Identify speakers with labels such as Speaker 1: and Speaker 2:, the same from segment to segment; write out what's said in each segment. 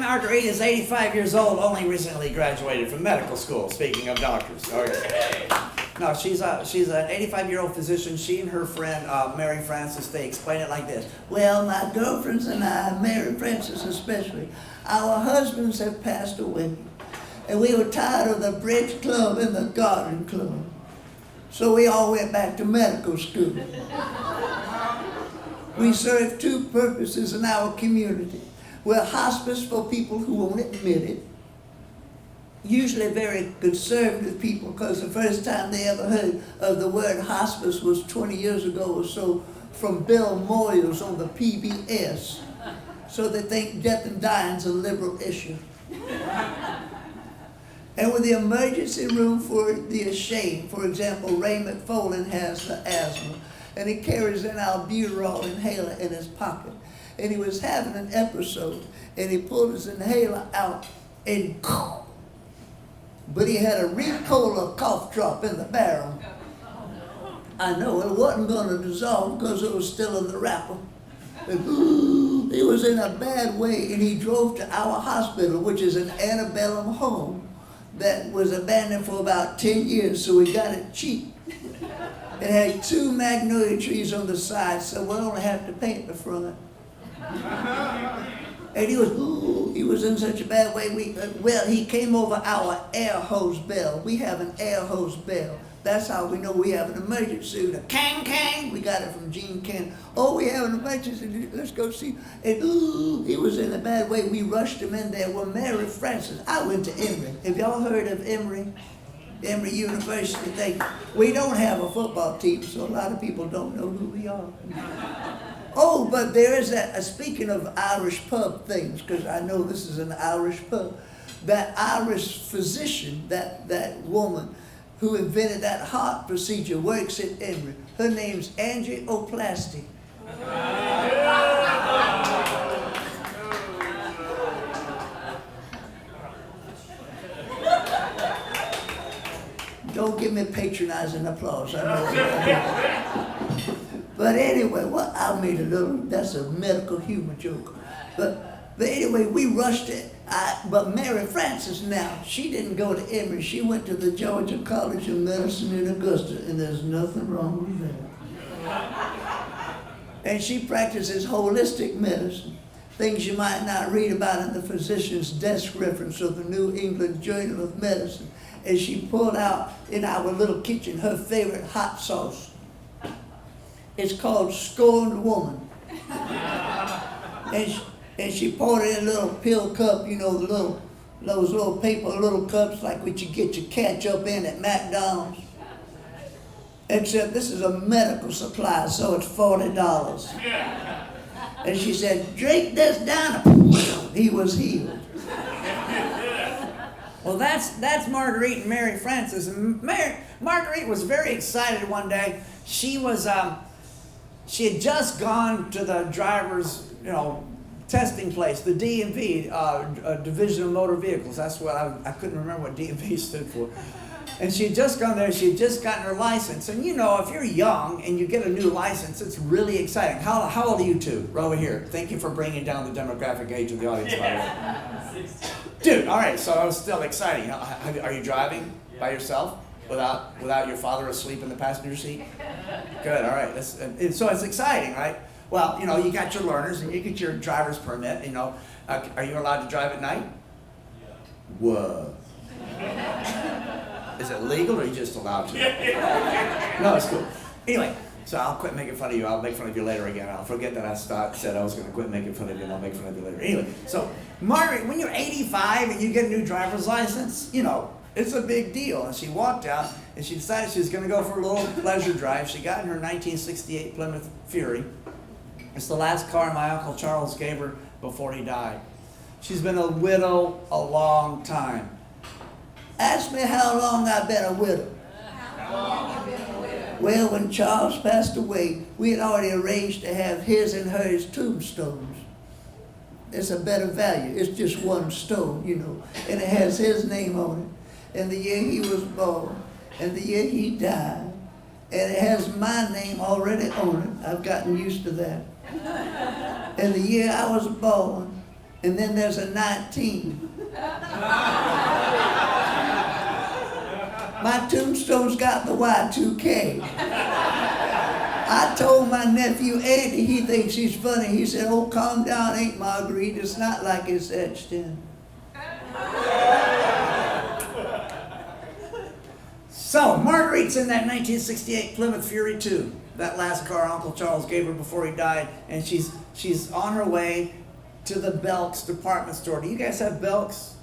Speaker 1: Marguerite is 85 years old, only recently graduated from medical school, speaking of doctors. Okay. No, she's an 85-year-old physician. She and her friend, Mary Frances, they explain it like this. Well, my girlfriends and I, Mary Frances especially, our husbands have passed away. And we were tired of the bridge club and the garden club. So we all went back to medical school. We serve two purposes in our community. We're hospice for people who won't admit it. Usually very conservative people, because the first time they ever heard of the word hospice was 20 years ago or so from Bill Moyers on the PBS. So they think death and dying's a liberal issue. And with the emergency room for the ashamed, for example, Ray McFarlane has the asthma, and he carries an albuterol inhaler in his pocket. And he was having an episode, and he pulled his inhaler out, and but he had a Ricola cough drop in the barrel. I know, it wasn't going to dissolve because it was still in the wrapper. And, he was in a bad way, and he drove to our hospital, which is an antebellum home that was abandoned for about 10 years, so we got it cheap. It had 2 magnolia trees on the side, so we'll only have to paint the front. And he was in such a bad way. He came over our air hose bell. We have an air hose bell. That's how we know we have an emergency. The kang kang, we got it from Gene Ken. Oh, we have an emergency, let's go see. And he was in a bad way. We rushed him in there. Well, Mary Frances, I went to Emory. Have y'all heard of Emory? Emory University. We don't have a football team, so a lot of people don't know who we are. Oh, but there is speaking of Irish pub things, because I know this is an Irish pub, that Irish physician, that woman who invented that heart procedure works at Emory. Her name's angioplasty. Don't give me patronizing applause. I know. But anyway, I made that's a medical humor joke. But anyway, we rushed it. But Mary Frances now, she didn't go to Emory. She went to the Georgia College of Medicine in Augusta, and there's nothing wrong with that. And she practices holistic medicine, things you might not read about in the physician's desk reference of the New England Journal of Medicine. And she pulled out in our little kitchen her favorite hot sauce. It's called Scorned Woman. And she poured it in a little pill cup, you know, those little paper little cups like what you get your ketchup in at McDonald's. Except this is a medical supply, so it's $40. And she said, drink this down. He was healed. Well, that's Marguerite and Mary Frances. And Marguerite was very excited one day. She had just gone to the driver's, testing place, the DMV, Division of Motor Vehicles. That's what I couldn't remember what DMV stood for. And she had just gone there. She had just gotten her license. And if you're young and you get a new license, it's really exciting. How old are you two? Right over here. Thank you for bringing down the demographic age of the audience, by the way. Dude, all right. So it was still exciting. Are you driving by yourself without your father asleep in the passenger seat? Good. All right. So it's exciting, right? Well, you got your learners and you get your driver's permit. Are you allowed to drive at night? Yeah. Whoa. Is it legal or are you just allowed to? No, it's cool. Anyway, so I'll quit making fun of you. I'll make fun of you later again. I'll forget that I said I was going to quit making fun of you and I'll make fun of you later. Anyway, so Margaret, when you're 85 and you get a new driver's license, it's a big deal. And she walked out and she decided she was going to go for a little pleasure drive. She got in her 1968 Plymouth Fury. It's the last car my Uncle Charles gave her before he died. She's been a widow a long time. Ask me how long I've been a widow. Well, when Charles passed away, we had already arranged to have his and hers tombstones. It's a better value. It's just one stone, and it has his name on it, and the year he was born, and the year he died, and it has my name already on it. I've gotten used to that. And the year I was born, and then there's a 19. My tombstone's got the Y2K. I told my nephew Andy, he thinks he's funny. He said, "Oh, calm down, Aunt Marguerite. It's not like it's etched in." So, Marguerite's in that 1968 Plymouth Fury 2. That last car Uncle Charles gave her before he died. And she's on her way to the Belk's department store. Do you guys have Belk's?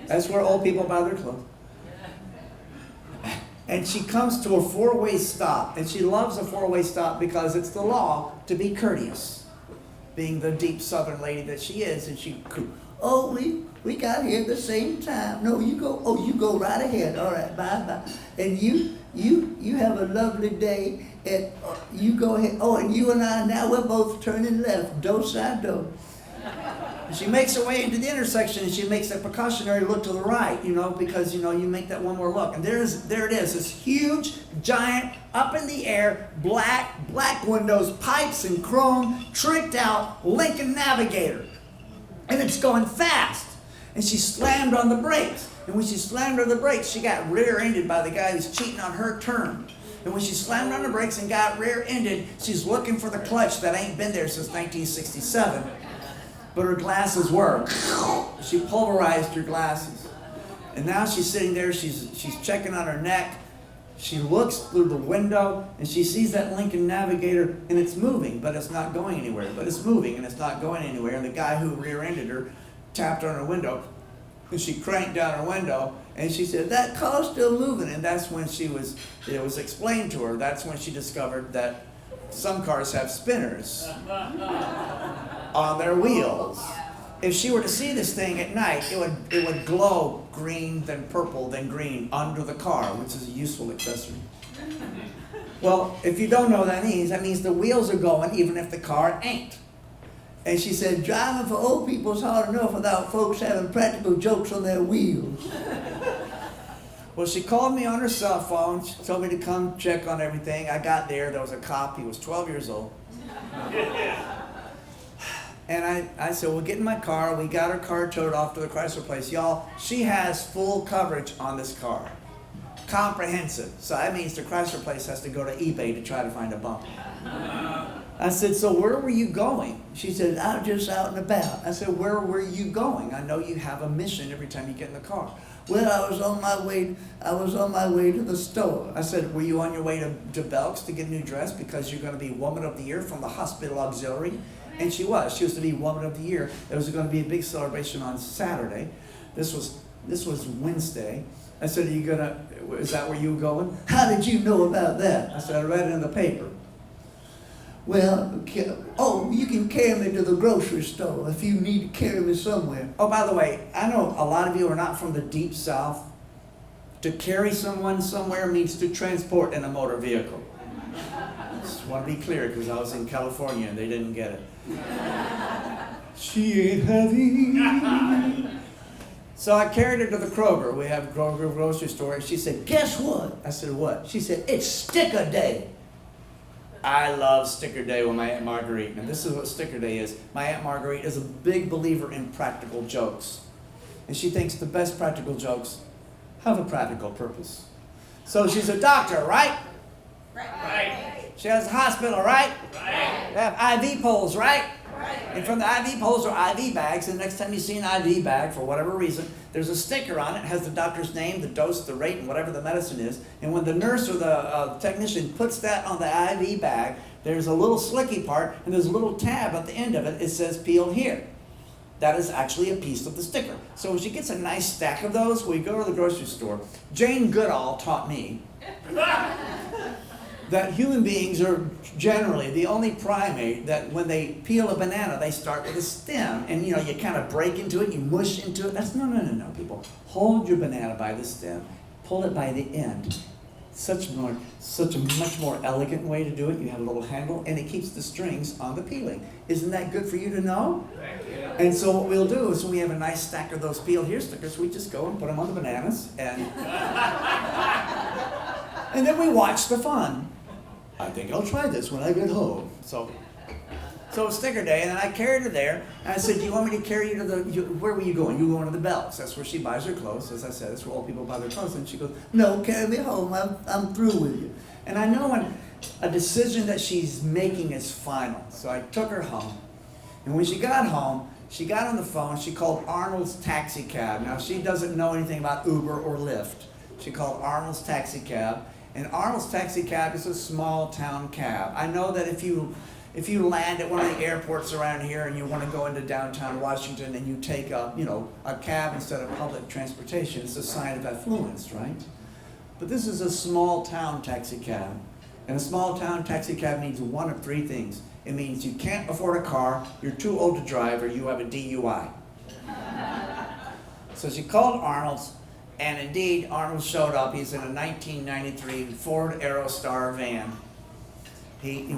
Speaker 1: That's where old people buy their clothes. And she comes to a four-way stop. And she loves a four-way stop because it's the law to be courteous. Being the deep southern lady that she is. And she, "Oh, we got here at the same time. No, you go. Oh, you go right ahead. All right, bye. And you have a lovely day. And you go ahead. Oh, and you and I, now we're both turning left. Do side do." She makes her way into the intersection and she makes that precautionary look to the right, because, you make that one more look. And there it is, this huge, giant, up in the air, black windows, pipes and chrome, tricked out Lincoln Navigator. And it's going fast. And she slammed on the brakes. And when she slammed on the brakes, she got rear-ended by the guy who's cheating on her turn. And when she slammed on the brakes and got rear-ended, she's looking for the clutch that ain't been there since 1967. But her glasses were. She pulverized her glasses. And now she's sitting there, she's checking on her neck. She looks through the window and she sees that Lincoln Navigator and it's moving, but it's not going anywhere. But it's moving and it's not going anywhere. And the guy who rear-ended her tapped on her window and she cranked down her window and she said, "That car's still moving." And that's when it was explained to her. That's when she discovered that some cars have spinners on their wheels. If she were to see this thing at night, it would glow green, then purple, then green under the car, which is a useful accessory. Well, if you don't know what that means the wheels are going even if the car ain't. And she said, "Driving for old people is hard enough without folks having practical jokes on their wheels." Well, she called me on her cell phone. She told me to come check on everything. I got there. There was a cop. He was 12 years old. And I said, "Well, get in my car." We got her car towed off to the Chrysler place. Y'all, she has full coverage on this car. Comprehensive. So that means the Chrysler place has to go to eBay to try to find a bump. I said, "So where were you going?" She said, "I'm just out and about." I said, "Where were you going? I know you have a mission every time you get in the car." "Well, I was on my way to the store." I said, "Were you on your way to Belk's to get a new dress because you're going to be Woman of the Year from the Hospital Auxiliary?" And she was. She was to be Woman of the Year. There was going to be a big celebration on Saturday. This was Wednesday. I said, is that where you were going? "How did you know about that?" I said, "I read it in the paper." "Well, you can carry me to the grocery store if you need to carry me somewhere." Oh, by the way, I know a lot of you are not from the deep south. To carry someone somewhere means to transport in a motor vehicle. Just want to be clear because I was in California and they didn't get it. She ain't heavy. So I carried her to the Kroger. We have a Kroger grocery store. And she said, "Guess what?" I said, "What?" She said, "It's Sticker Day." I love Sticker Day with my Aunt Marguerite. And this is what Sticker Day is. My Aunt Marguerite is a big believer in practical jokes. And she thinks the best practical jokes have a practical purpose. So she's a doctor, right? Right. She has a hospital, right? Right. They have IV poles, right? Right. And from the IV poles are IV bags, and the next time you see an IV bag, for whatever reason, there's a sticker on it. It has the doctor's name, the dose, the rate, and whatever the medicine is. And when the nurse or the technician puts that on the IV bag, there's a little slicky part, and there's a little tab at the end of it. It says, "Peel here." That is actually a piece of the sticker. So when she gets a nice stack of those, we go to the grocery store. Jane Goodall taught me that human beings are generally the only primate that when they peel a banana, they start with a stem. And you kind of break into it, you mush into it. That's no, people. Hold your banana by the stem, pull it by the end. Such a much more elegant way to do it. You have a little handle, and it keeps the strings on the peeling. Isn't that good for you to know? And so what we'll do is when we have a nice stack of those peel here stickers, we just go and put them on the bananas, and then we watch the fun. I think I'll try this when I get home. So So it was sticker day, and then I carried her there, and I said, do you want me to carry you to where were you going? You were going to the Belks. That's where she buys her clothes. As I said, that's where old people buy their clothes. And she goes, no, carry me home. I'm through with you. And I know when a decision that she's making is final. So I took her home. And when she got home, she got on the phone. She called Arnold's Taxi Cab. Now, she doesn't know anything about Uber or Lyft. She called Arnold's Taxi Cab. And Arnold's Taxi Cab is a small town cab. I know that if you land at one of the airports around here and you want to go into downtown Washington and you take a cab instead of public transportation, it's a sign of affluence, right? But this is a small town taxi cab. And a small town taxi cab means one of three things. It means you can't afford a car, you're too old to drive, or you have a DUI. So she called Arnold's, and indeed, Arnold showed up. He's in a 1993 Ford Aerostar van.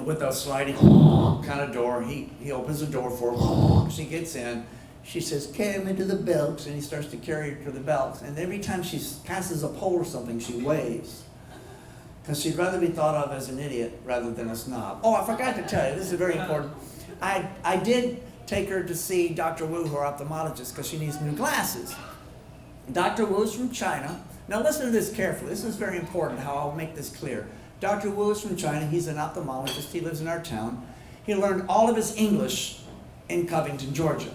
Speaker 1: With a sliding kind of door, he opens the door for her. She gets in. She says, carry me to the Belks, and he starts to carry her to the Belks. And every time she passes a pole or something, she waves. Because she'd rather be thought of as an idiot rather than a snob. Oh, I forgot to tell you, this is very important. I did take her to see Dr. Wu, her ophthalmologist, because she needs new glasses. Dr. Wu's from China. Now listen to this carefully. This is very important, how I'll make this clear. Dr. Wu is from China. He's an ophthalmologist. He lives in our town. He learned all of his English in Covington, Georgia.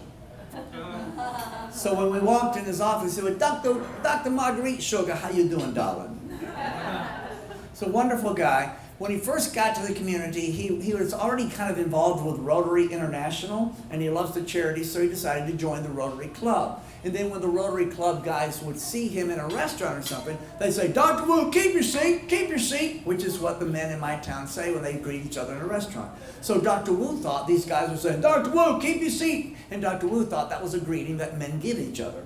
Speaker 1: So when we walked in his office, he said, Dr. Marguerite Sugar, how you doing, darling? He's a wonderful guy. When he first got to the community, he was already kind of involved with Rotary International, and he loves the charity, so he decided to join the Rotary Club. And then when the Rotary Club guys would see him in a restaurant or something, they'd say, Dr. Wu, keep your seat, which is what the men in my town say when they greet each other in a restaurant. So Dr. Wu thought these guys were saying, Dr. Wu, keep your seat. And Dr. Wu thought that was a greeting that men give each other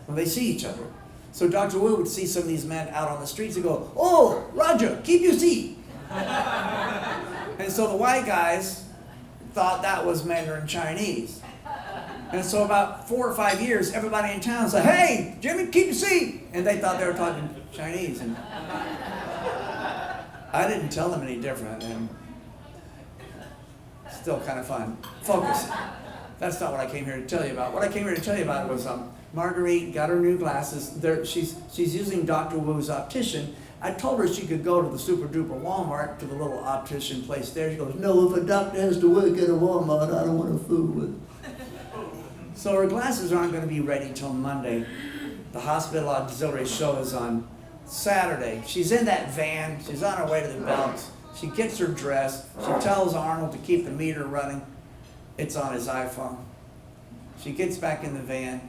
Speaker 1: when they see each other. So Dr. Wu would see some of these men out on the streets and go, oh, Roger, keep your seat. And so the white guys thought that was Mandarin Chinese. And so about 4 or 5 years, everybody in town said, hey, Jimmy, keep your seat. And they thought they were talking Chinese. And I didn't tell them any different. And still kind of fun. Focus. That's not what I came here to tell you about. What I came here to tell you about was Marguerite got her new glasses. She's using Dr. Wu's optician. I told her she could go to the super duper Walmart, to the little optician place there. She goes, no, if a doctor has to work at a Walmart, I don't want to fool with it. So her glasses aren't going to be ready till Monday. The hospital auxiliary show is on Saturday. She's in that van. She's on her way to the Belks. She gets her dressed. She tells Arnold to keep the meter running. It's on his iPhone. She gets back in the van.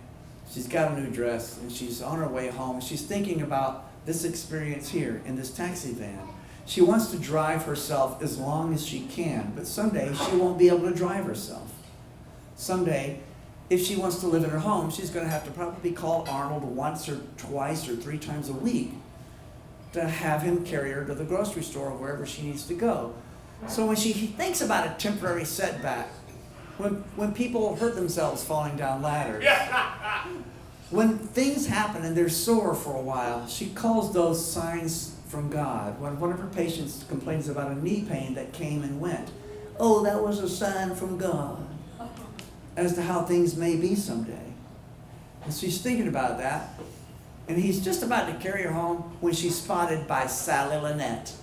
Speaker 1: She's got a new dress, and she's on her way home. She's thinking about this experience here in this taxi van. She wants to drive herself as long as she can, but someday she won't be able to drive herself. Someday, if she wants to live in her home, she's going to have to probably call Arnold once or twice or 3 times a week to have him carry her to the grocery store or wherever she needs to go. So when she thinks about a temporary setback, when people hurt themselves falling down ladders, when things happen and they're sore for a while, she calls those signs from God. When one of her patients complains about a knee pain that came and went, oh, that was a sign from God as to how things may be someday. And she's thinking about that, and he's just about to carry her home when she's spotted by Sally Lynette.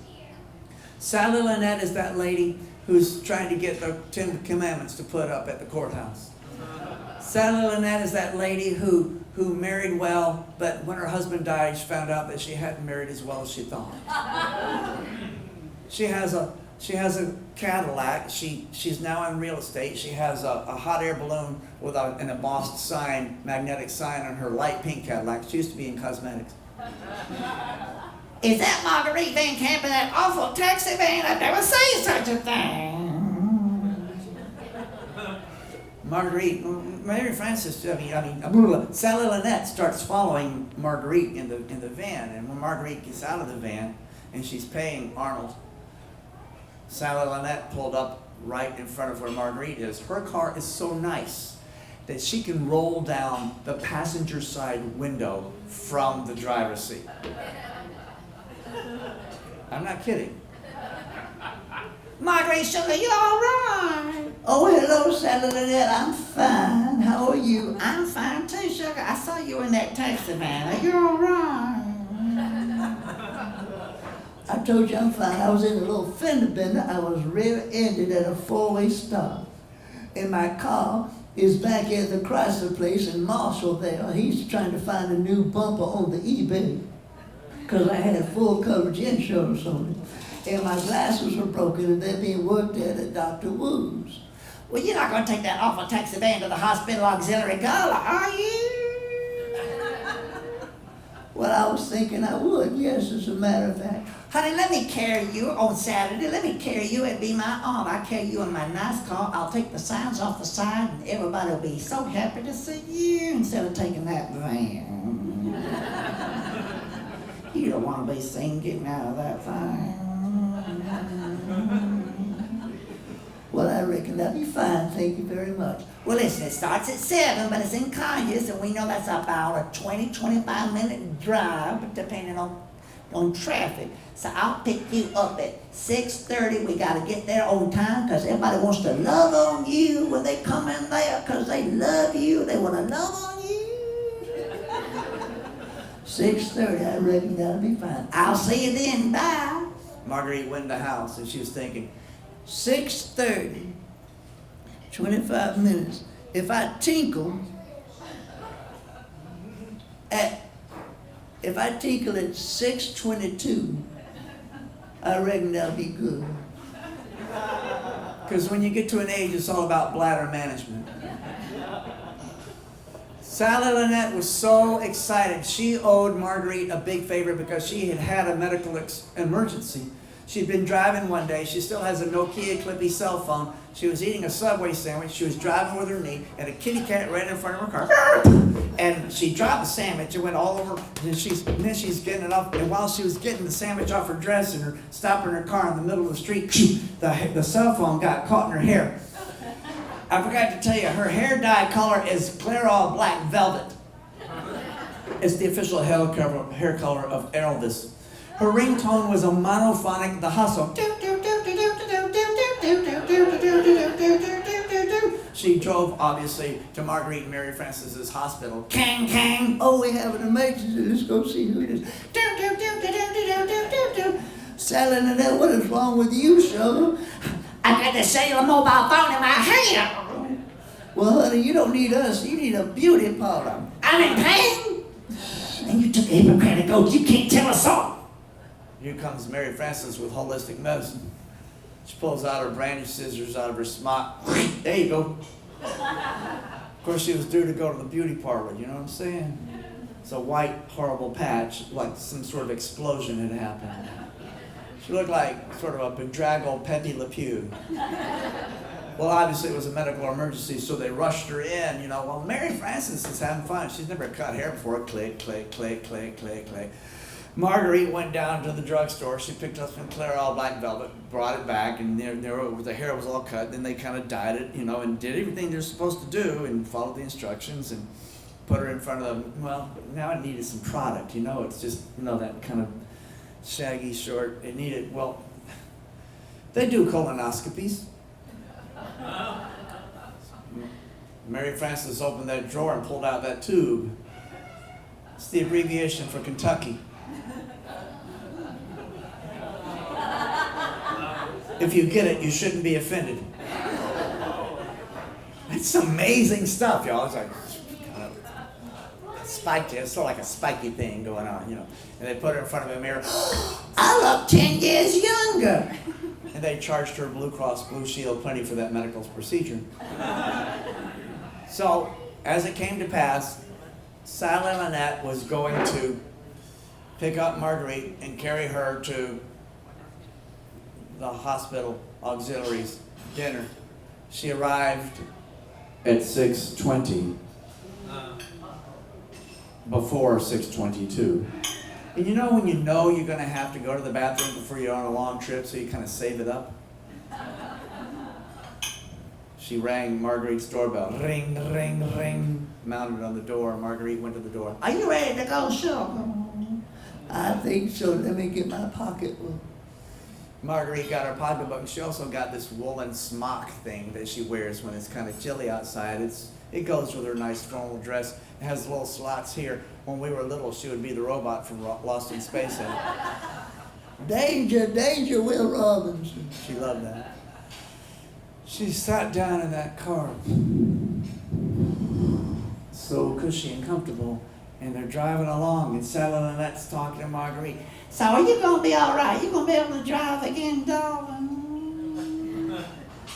Speaker 1: Sally Lynette is that lady who's trying to get the 10 Commandments to put up at the courthouse. Sally Lynette is that lady who married well, but when her husband died, she found out that she hadn't married as well as she thought. She has a Cadillac. She's now in real estate. She has a hot air balloon with an embossed sign, magnetic sign on her light pink Cadillac. She used to be in cosmetics. Is that Marguerite Van Camp in that awful taxi van? I've never seen such a thing. Marguerite, Mary Frances, Sally Lynette starts following Marguerite in the van, and when Marguerite gets out of the van and she's paying Arnold, Sally Lynette pulled up right in front of where Marguerite is. Her car is so nice that she can roll down the passenger side window from the driver's seat. I'm not kidding. Marguerite, sugar, you all right?
Speaker 2: Oh, hello, Sally Lynette. I'm fine. How are you?
Speaker 1: I'm fine too, sugar. I saw you in that taxi van. Are you all right?
Speaker 2: I told you I'm fine. I was in a little fender bender. I was rear-ended at a four-way stop. And my car is back at the Chrysler place in Marshall there. He's trying to find a new bumper on the eBay because I had full coverage insurance on it. And my glasses were broken and they're being worked at Dr. Wu's.
Speaker 1: Well, you're not going to take that awful taxi van to the hospital auxiliary gala, are you?
Speaker 2: Well, I was thinking I would, yes, as a matter of fact.
Speaker 1: Honey, let me carry you on Saturday. Let me carry you. It'd be my honor. I'll carry you in my nice car. I'll take the signs off the side and everybody will be so happy to see you instead of taking that van. You don't want to be seen getting out of that van.
Speaker 2: Well, I reckon that'll be fine. Thank you very much.
Speaker 1: Well, listen, it starts at 7, but it's in Conyers, and we know that's about a 20-25-minute drive, depending on traffic. So I'll pick you up at 6:30. We got to get there on time because everybody wants to love on you when they come in there because they love you. They want to love on you.
Speaker 2: 6:30, I reckon that'll be fine.
Speaker 1: I'll see you then. Bye.
Speaker 3: Marguerite went in the house and she was thinking,
Speaker 2: 6:30, 25 minutes. If I tinkle at 6:22, I reckon that'll be good.
Speaker 3: because when you get to an age, it's all about bladder management. Sally Lynette was so excited. She owed Marguerite a big favor because she had had a medical emergency. She'd been driving one day. She still has a Nokia clippy cell phone. She was eating a Subway sandwich. She was driving with her knee, and a kitty cat ran in front of her car. And she dropped the sandwich. It went all over. And then she's getting it off. And while she was getting the sandwich off her dress and her stopping her car in the middle of the street, the cell phone got caught in her hair. I forgot to tell you, her hair dye color is Clairol black velvet. It's the official hair color of Elvis. Her ringtone was a monophonic, the hustle. She drove, obviously, to Marguerite and Mary Frances' hospital. Kang, kang.
Speaker 2: Oh, we have an emergency. Let's go see who it is. Sally Lynette, what is wrong with you, sugar?
Speaker 1: I got the cellular mobile phone in my hand.
Speaker 2: Well, honey, you don't need us. You need a beauty parlor.
Speaker 1: I'm in pain. And you took a Hippocratic oath. You can't tell us all.
Speaker 3: Here comes Mary Frances with holistic medicine. She pulls out her brandished scissors out of her smock. There you go. Of course, she was due to go to the beauty parlor, you know what I'm saying? It's a white, horrible patch, like some sort of explosion had happened. She looked like sort of a bedraggled Pepe Le Pew. Well, obviously it was a medical emergency, so they rushed her in, you know. Well, Mary Frances is having fun. She's never cut hair before. Click, click, click, click, click, click. Marguerite went down to the drugstore. She picked up some Clairol black velvet, brought it back, and the hair was all cut. Then they kind of dyed it, you know, and did everything they're supposed to do and followed the instructions and put her in front of them. Well, now it needed some product, you know. It's just, you know, that kind of shaggy, short. It needed, well, they do colonoscopies. Mary Frances opened that drawer and pulled out that tube. It's the abbreviation for Kentucky. If you get it, you shouldn't be offended. It's amazing stuff, y'all. It's like kind of spiky. It's sort of like a spiky thing going on, you know. And they put her in front of a mirror.
Speaker 2: I look 10 years younger.
Speaker 3: And they charged her Blue Cross Blue Shield plenty for that medical procedure. So, as it came to pass, Sally Lynette was going to pick up Marguerite and carry her to the hospital auxiliaries dinner. She arrived at 6:20, before 6:22. And you know when you know you're going to have to go to the bathroom before you're on a long trip, so you kind of save it up? She rang Marguerite's doorbell. Ring, ring, ring. Mounted on the door. Marguerite went to the door.
Speaker 1: Are you ready to go, sugar?
Speaker 2: I think so. Let me get my pocketbook.
Speaker 3: Marguerite got her pocketbook, and she also got this woolen smock thing that she wears when it's kind of chilly outside. It goes with her nice formal dress. It has little slots here. When we were little, she would be the robot from Lost in Space. And
Speaker 2: Danger, danger, Will Robinson.
Speaker 3: she loved that. She sat down in that car, so cushy and comfortable, and they're driving along, and Sally Lynette's talking to Marguerite. So are you going to be all right? You going to be able to drive again, darling?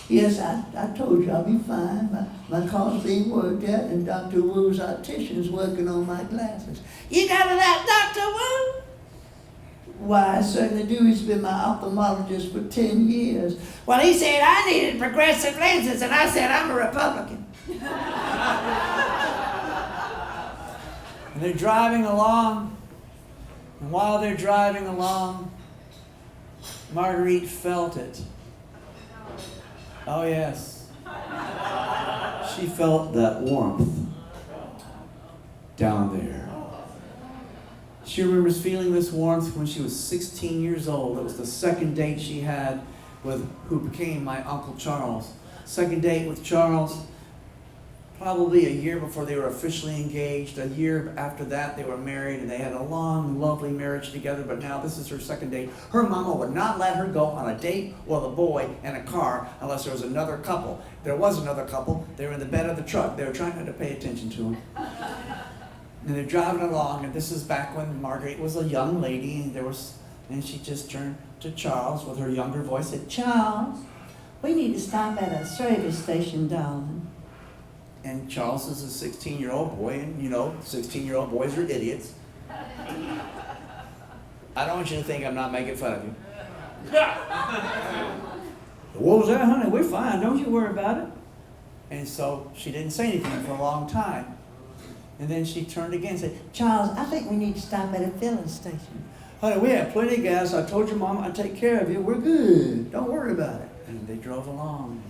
Speaker 2: Yes, I told you I'll be fine. My car's being worked at, and Dr. Wu's optician's working on my glasses.
Speaker 1: You got it out, Dr. Wu?
Speaker 2: Why, I certainly do. He's been my ophthalmologist for 10 years.
Speaker 1: Well, he said I needed progressive lenses, and I said I'm a Republican. And they're driving along, and while they're driving along, Marguerite felt it. Oh, yes. She felt that warmth down there. She remembers feeling this warmth when she was 16 years old. It was the second date she had with who became my Uncle Charles. Second date with Charles, probably a year before they were officially engaged. A year after that, they were married, and they had a long, lovely marriage together, but now this is her second date. Her mama would not let her go on a date with a boy in a car unless there was another couple. There was another couple. They were in the bed of the truck. They were trying not to pay attention to him. And they're driving along, and this is back when Marguerite was a young lady, and she just turned to Charles with her younger voice, said, "Charles, we need to stop at a service station, darling." And Charles is a 16-year-old boy, and 16-year-old boys are idiots. I don't want you to think I'm not making fun of you. What was that, honey? We're fine. Don't you worry about it. And so she didn't say anything for a long time. And then she turned again and said, "Charles, I think we need to stop at a filling station." "Honey, we have plenty of gas. I told your mom I'd take care of you. We're good. Don't worry about it." And they drove along.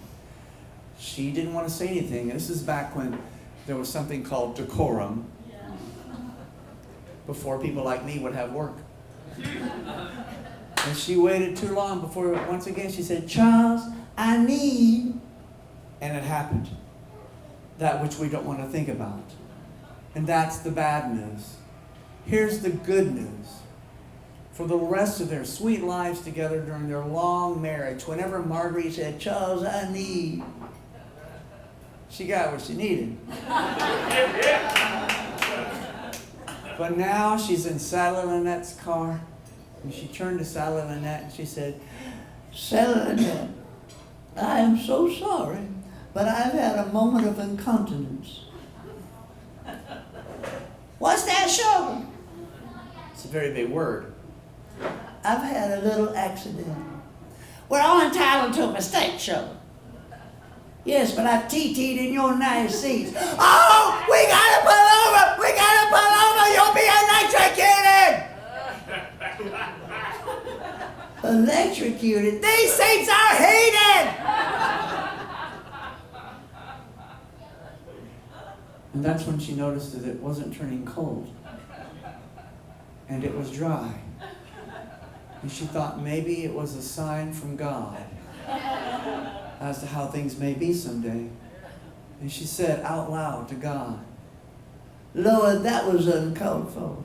Speaker 1: She didn't want to say anything. This is back when there was something called decorum, before people like me would have work. And she waited too long before, once again, she said, "Charles, I need," and it happened. That which we don't want to think about. And that's the bad news. Here's the good news. For the rest of their sweet lives together during their long marriage, whenever Marguerite said, "Charles, I need," she got what she needed. But now she's in Sally Lynette's car, and she turned to Sally Lynette and she said,
Speaker 2: Sally Lynette, I am so sorry, but I've had a moment of incontinence.
Speaker 1: "What's that, sugar?"
Speaker 3: It's a very big word.
Speaker 2: I've had a little accident.
Speaker 1: "We're all entitled to a mistake, sugar."
Speaker 2: Yes, but I've TT'd in your nice seats.
Speaker 1: "Oh, we gotta pull over! We gotta pull over! You'll be electrocuted!"
Speaker 2: Electrocuted?
Speaker 1: "These seats are heated!" And that's when she noticed that it wasn't turning cold. And it was dry. And she thought maybe it was a sign from God as to how things may be someday. And she said out loud to God,
Speaker 2: Lord, that was uncalled for.